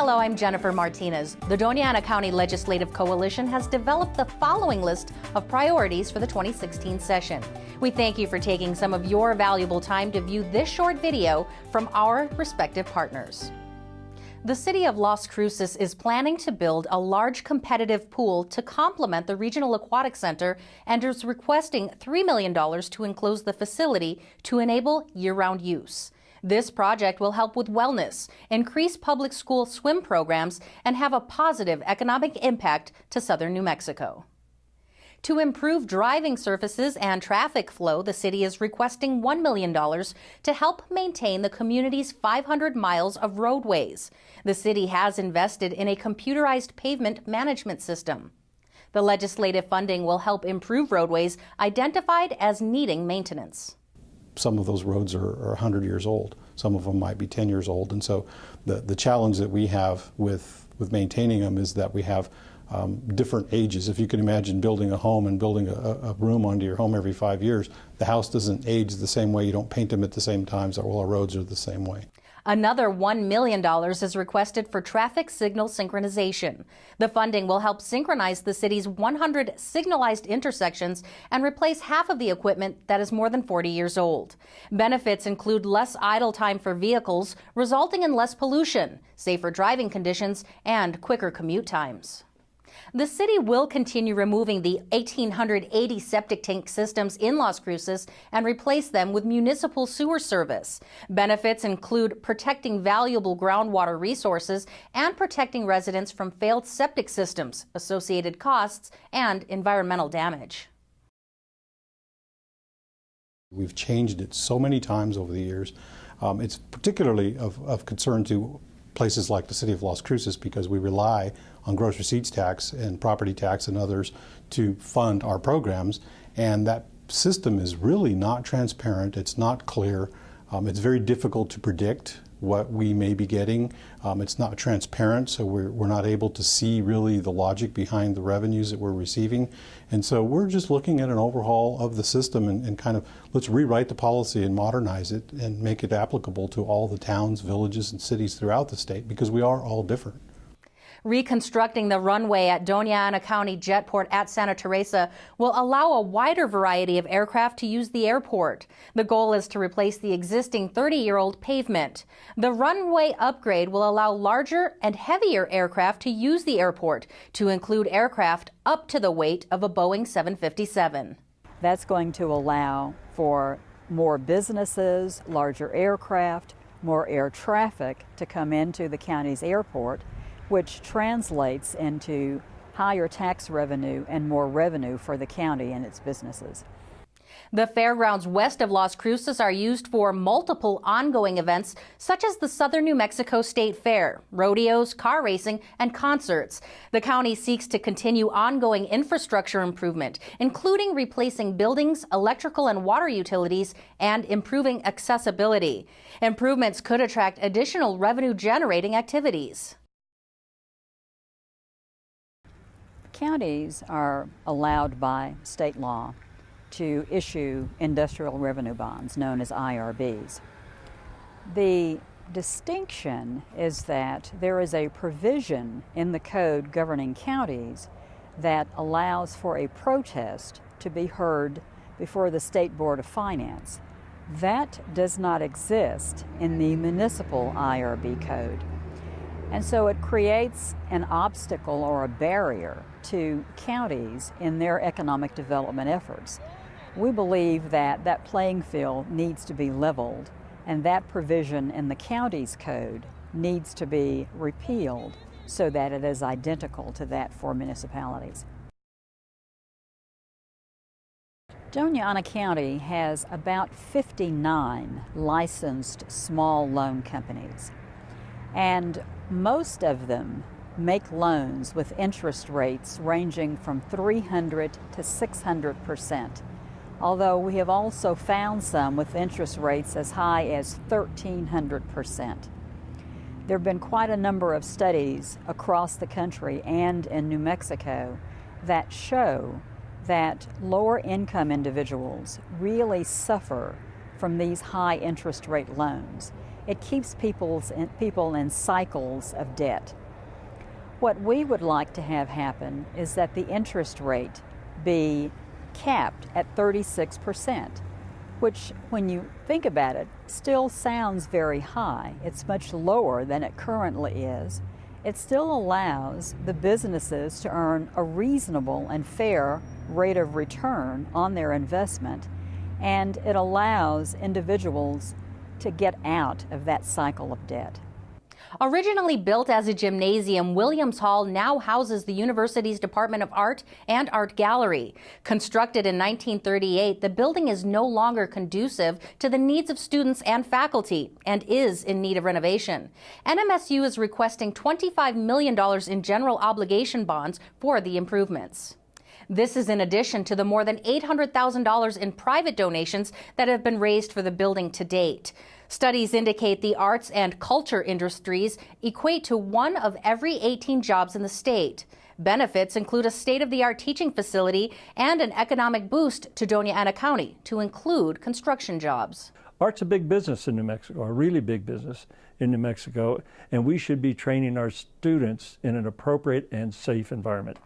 Hello, I'm Jennifer Martinez. The Doña Ana County Legislative Coalition has developed the following list of priorities for the 2016 session. We thank you for taking some of your valuable time to view this short video from our respective partners. The City of Las Cruces is planning to build a large competitive pool to complement the Regional Aquatic Center and is requesting $3 million to enclose the facility to enable year-round use. This project will help with wellness, increase public school swim programs, and have a positive economic impact to southern New Mexico. To improve driving surfaces and traffic flow, the city is requesting $1 million to help maintain the community's 500 miles of roadways. The city has invested in a computerized pavement management system. The legislative funding will help improve roadways identified as needing maintenance. Some of those roads are 100 years old. Some of them might be 10 years old. And so the challenge that we have with maintaining them is that we have different ages. If you can imagine building a home and building a room onto your home every 5 years, the house doesn't age the same way. You don't paint them at the same times. All our roads are the same way. Another $1 million is requested for traffic signal synchronization. The funding will help synchronize the city's 100 signalized intersections and replace half of the equipment that is more than 40 years old. Benefits include less idle time for vehicles, resulting in less pollution, safer driving conditions, and quicker commute times. The city will continue removing the 1,880 septic tank systems in Las Cruces and replace them with municipal sewer service. Benefits include protecting valuable groundwater resources and protecting residents from failed septic systems, associated costs, and environmental damage. We've changed it so many times over the years. It's particularly of concern to places like the city of Las Cruces because we rely on gross receipts tax and property tax and others to fund our programs, and that system is really not transparent. It's not clear. It's very difficult to predict what we may be getting. It's not transparent, so we're not able to see really the logic behind the revenues that we're receiving. And so we're just looking at an overhaul of the system and kind of let's rewrite the policy and modernize it and make it applicable to all the towns, villages, and cities throughout the state because we are all different. Reconstructing the runway at Doña Ana County Jetport at Santa Teresa will allow a wider variety of aircraft to use the airport. The goal is to replace the existing 30-year-old pavement. The runway upgrade will allow larger and heavier aircraft to use the airport, to include aircraft up to the weight of a Boeing 757. That's going to allow for more businesses, larger aircraft, more air traffic to come into the county's airport, which translates into higher tax revenue and more revenue for the county and its businesses. The fairgrounds west of Las Cruces are used for multiple ongoing events such as the Southern New Mexico State Fair, rodeos, car racing, and concerts. The county seeks to continue ongoing infrastructure improvement, including replacing buildings, electrical and water utilities, and improving accessibility. Improvements could attract additional revenue-generating activities. Counties are allowed by state law to issue industrial revenue bonds, known as IRBs. The distinction is that there is a provision in the code governing counties that allows for a protest to be heard before the State Board of Finance. That does not exist in the municipal IRB code. And so it creates an obstacle or a barrier to counties in their economic development efforts. We believe that that playing field needs to be leveled, and that provision in the county's code needs to be repealed so that it is identical to that for municipalities. Doña Ana County has about 59 licensed small loan companies, and most of them make loans with interest rates ranging from 300 to 600%, although we have also found some with interest rates as high as 1,300%. There have been quite a number of studies across the country and in New Mexico that show that lower income individuals really suffer from these high interest rate loans. it keeps people in cycles of debt. What we would like to have happen is that the interest rate be capped at 36%, which, when you think about it, still sounds very high. It's much lower than it currently is. It still allows the businesses to earn a reasonable and fair rate of return on their investment, and it allows individuals to get out of that cycle of debt. Originally built as a gymnasium, Williams Hall now houses the university's Department of Art and Art Gallery. Constructed in 1938, the building is no longer conducive to the needs of students and faculty and is in need of renovation. NMSU is requesting $25 million in general obligation bonds for the improvements. This is in addition to the more than $800,000 in private donations that have been raised for the building to date. Studies indicate the arts and culture industries equate to 1 of every 18 jobs in the state. Benefits include a state-of-the-art teaching facility and an economic boost to Doña Ana County, to include construction jobs. Art's a big business in New Mexico, a really big business in New Mexico, and we should be training our students in an appropriate and safe environment.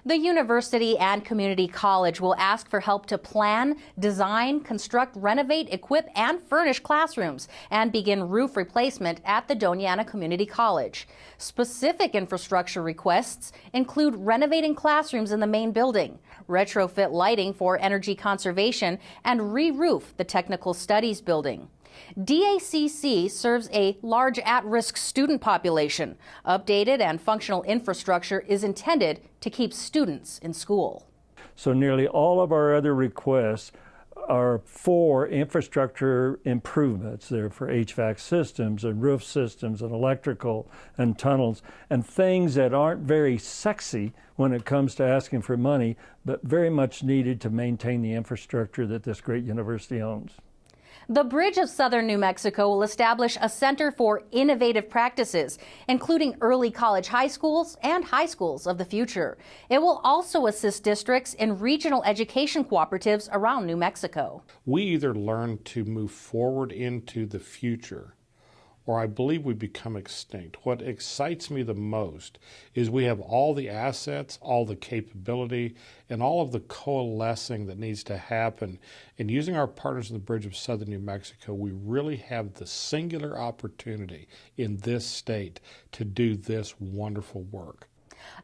The university and community college will ask for help to plan, design, construct, renovate, equip, and furnish classrooms and begin roof replacement at the Doña Ana Community College. Specific infrastructure requests include renovating classrooms in the main building, retrofit lighting for energy conservation, and re-roof the Technical Studies building. DACC serves a large at-risk student population. Updated and functional infrastructure is intended to keep students in school. So nearly all of our other requests are for infrastructure improvements. They're for HVAC systems and roof systems and electrical and tunnels and things that aren't very sexy when it comes to asking for money, but very much needed to maintain the infrastructure that this great university owns. The Bridge of Southern New Mexico will establish a center for innovative practices, including early college high schools and high schools of the future. It will also assist districts in regional education cooperatives around New Mexico. We either learn to move forward into the future, or I believe we become extinct. What excites me the most is we have all the assets, all the capability, and all of the coalescing that needs to happen. And using our partners in the Bridge of Southern New Mexico, we really have the singular opportunity in this state to do this wonderful work.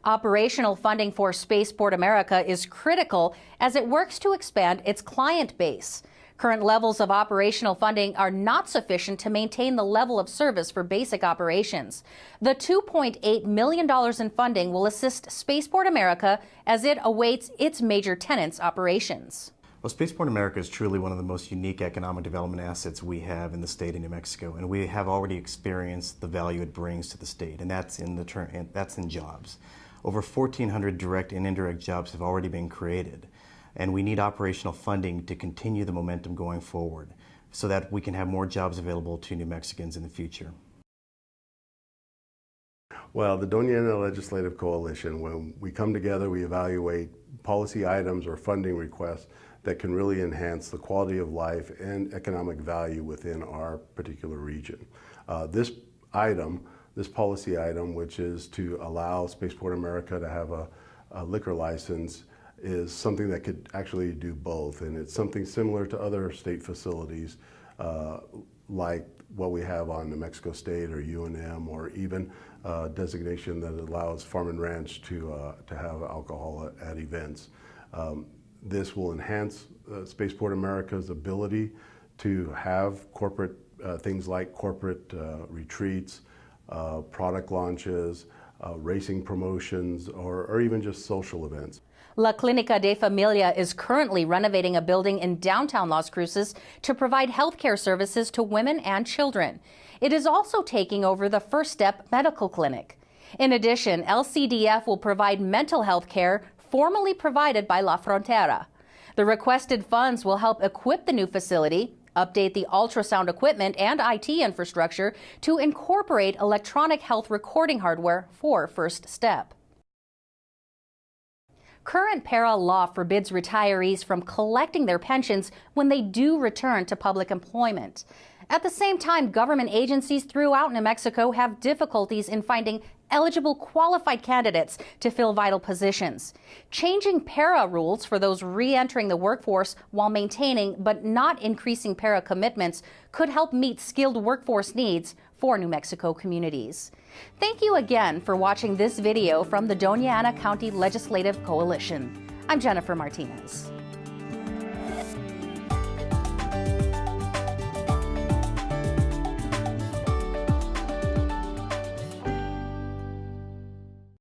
Operational funding for Spaceport America is critical as it works to expand its client base. Current levels of operational funding are not sufficient to maintain the level of service for basic operations. The $2.8 million in funding will assist Spaceport America as it awaits its major tenant's operations. Well, Spaceport America is truly one of the most unique economic development assets we have in the state of New Mexico, and we have already experienced the value it brings to the state, and that's in jobs. Over 1,400 direct and indirect jobs have already been created. And we need operational funding to continue the momentum going forward so that we can have more jobs available to New Mexicans in the future. Well, the Doña Ana Legislative Coalition, when we come together, we evaluate policy items or funding requests that can really enhance the quality of life and economic value within our particular region. This policy item, which is to allow Spaceport America to have a liquor license, is something that could actually do both, and it's something similar to other state facilities like what we have on New Mexico State or UNM, or even designation that allows Farm and Ranch to have alcohol at events. This will enhance Spaceport America's ability to have corporate things like corporate retreats, product launches, racing promotions, or even just social events. La Clínica de Familia is currently renovating a building in downtown Las Cruces to provide healthcare services to women and children. It is also taking over the First Step Medical Clinic. In addition, LCDF will provide mental health care formerly provided by La Frontera. The requested funds will help equip the new facility, update the ultrasound equipment and IT infrastructure to incorporate electronic health recording hardware for First Step. Current para law forbids retirees from collecting their pensions when they do return to public employment. At the same time, government agencies throughout New Mexico have difficulties in finding eligible qualified candidates to fill vital positions. Changing para rules for those re-entering the workforce while maintaining but not increasing para commitments could help meet skilled workforce needs for New Mexico communities. Thank you again for watching this video from the Doña Ana County Legislative Coalition. I'm Jennifer Martinez.